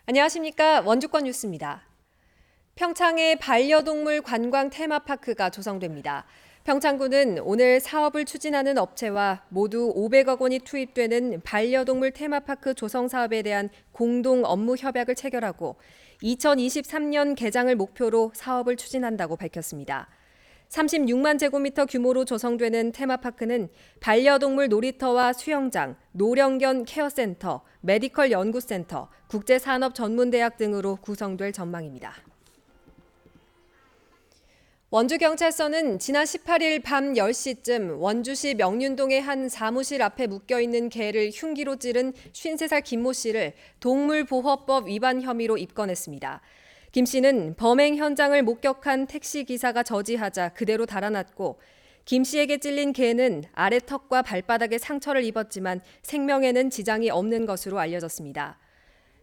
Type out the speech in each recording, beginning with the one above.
안녕하십니까. 원주권 뉴스입니다. 평창에 반려동물 관광 테마파크가 조성됩니다. 평창구는 오늘 사업을 추진하는 업체와 모두 500억 원이 투입되는 반려동물 테마파크 조성 사업에 대한 공동 업무 협약을 체결하고 2023년 개장을 목표로 사업을 추진한다고 밝혔습니다. 36만 제곱미터 규모로 조성되는 테마파크는 반려동물 놀이터와 수영장, 노령견 케어센터, 메디컬 연구센터, 국제산업전문대학 등으로 구성될 전망입니다. 원주경찰서는 지난 18일 밤 10시쯤 원주시 명륜동의 한 사무실 앞에 묶여있는 개를 흉기로 찌른 53살 김모 씨를 동물보호법 위반 혐의로 입건했습니다. 김 씨는 범행 현장을 목격한 택시기사가 저지하자 그대로 달아났고 김 씨에게 찔린 개는 아래 턱과 발바닥에 상처를 입었지만 생명에는 지장이 없는 것으로 알려졌습니다.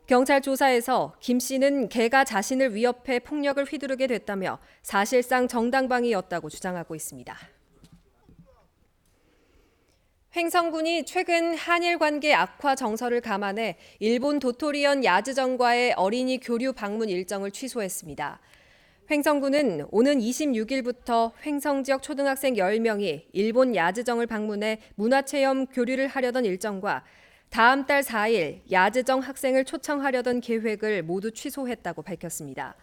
경찰 조사에서 김 씨는 개가 자신을 위협해 폭력을 휘두르게 됐다며 사실상 정당방위였다고 주장하고 있습니다. 횡성군이 최근 한일 관계 악화 정서를 감안해 일본 도토리현 야즈정과의 어린이 교류 방문 일정을 취소했습니다. 횡성군은 오는 26일부터 횡성 지역 초등학생 10명이 일본 야즈정을 방문해 문화체험 교류를 하려던 일정과 다음 달 4일 야즈정 학생을 초청하려던 계획을 모두 취소했다고 밝혔습니다.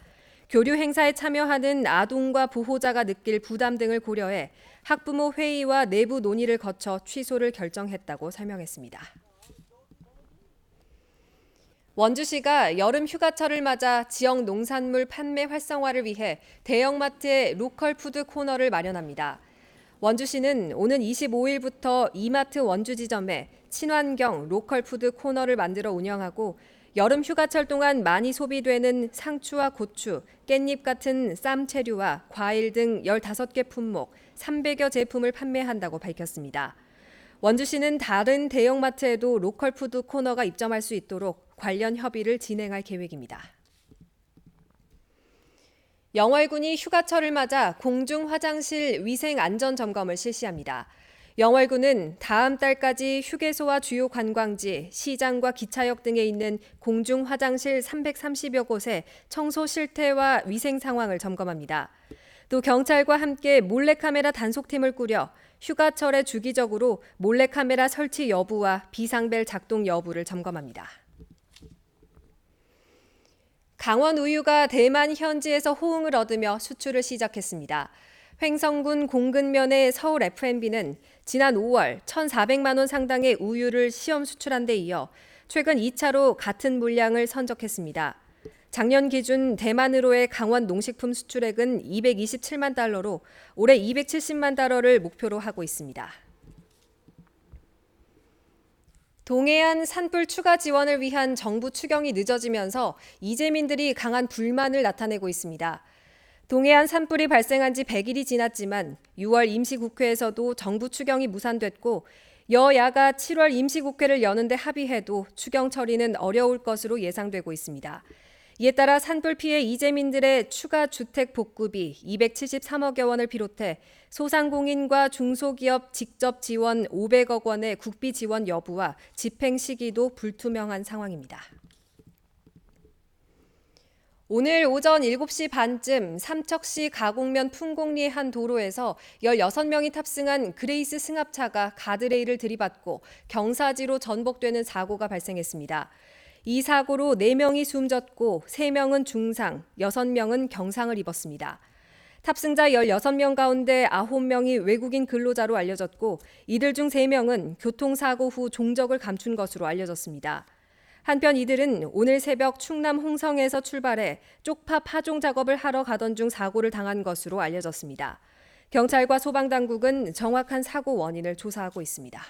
교류 행사에 참여하는 아동과 보호자가 느낄 부담 등을 고려해 학부모 회의와 내부 논의를 거쳐 취소를 결정했다고 설명했습니다. 원주시가 여름 휴가철을 맞아 지역 농산물 판매 활성화를 위해 대형마트에 로컬 푸드 코너를 마련합니다. 원주시는 오는 25일부터 이마트 원주 지점에 친환경 로컬 푸드 코너를 만들어 운영하고 여름 휴가철 동안 많이 소비되는 상추와 고추, 깻잎 같은 쌈 채류와 과일 등 15개 품목 300여 제품을 판매한다고 밝혔습니다. 원주시는 다른 대형마트에도 로컬 푸드 코너가 입점할 수 있도록 관련 협의를 진행할 계획입니다. 영월군이 휴가철을 맞아 공중 화장실 위생 안전 점검을 실시합니다. 영월군은 다음 달까지 휴게소와 주요 관광지, 시장과 기차역 등에 있는 공중 화장실 330여 곳의 청소 실태와 위생 상황을 점검합니다. 또 경찰과 함께 몰래카메라 단속팀을 꾸려 휴가철에 주기적으로 몰래카메라 설치 여부와 비상벨 작동 여부를 점검합니다. 강원 우유가 대만 현지에서 호응을 얻으며 수출을 시작했습니다. 횡성군 공근면의 서울 F&B는 지난 5월 1,400만 원 상당의 우유를 시험 수출한 데 이어 최근 2차로 같은 물량을 선적했습니다. 작년 기준 대만으로의 강원 농식품 수출액은 227만 달러로 올해 270만 달러를 목표로 하고 있습니다. 동해안 산불 추가 지원을 위한 정부 추경이 늦어지면서 이재민들이 강한 불만을 나타내고 있습니다. 동해안 산불이 발생한 지 100일이 지났지만 6월 임시국회에서도 정부 추경이 무산됐고 여야가 7월 임시국회를 여는데 합의해도 추경 처리는 어려울 것으로 예상되고 있습니다. 이에 따라 산불 피해 이재민들의 추가 주택 복구비 273억여 원을 비롯해 소상공인과 중소기업 직접 지원 500억 원의 국비 지원 여부와 집행 시기도 불투명한 상황입니다. 오늘 오전 7시 반쯤 삼척시 가곡면 풍곡리의 한 도로에서 16명이 탑승한 그레이스 승합차가 가드레일을 들이받고 경사지로 전복되는 사고가 발생했습니다. 이 사고로 4명이 숨졌고 3명은 중상, 6명은 경상을 입었습니다. 탑승자 16명 가운데 9명이 외국인 근로자로 알려졌고 이들 중 3명은 교통사고 후 종적을 감춘 것으로 알려졌습니다. 한편 이들은 오늘 새벽 충남 홍성에서 출발해 쪽파 파종 작업을 하러 가던 중 사고를 당한 것으로 알려졌습니다. 경찰과 소방당국은 정확한 사고 원인을 조사하고 있습니다.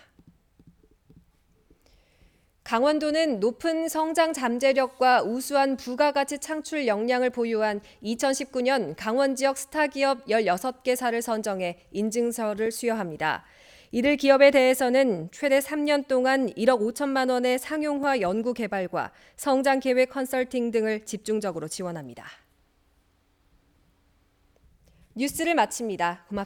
강원도는 높은 성장 잠재력과 우수한 부가가치 창출 역량을 보유한 2019년 강원 지역 스타기업 16개사를 선정해 인증서를 수여합니다. 이들 기업에 대해서는 최대 3년 동안 1억 5천만 원의 상용화 연구 개발과 성장 계획 컨설팅 등을 집중적으로 지원합니다. 뉴스를 마칩니다. 고맙습니다.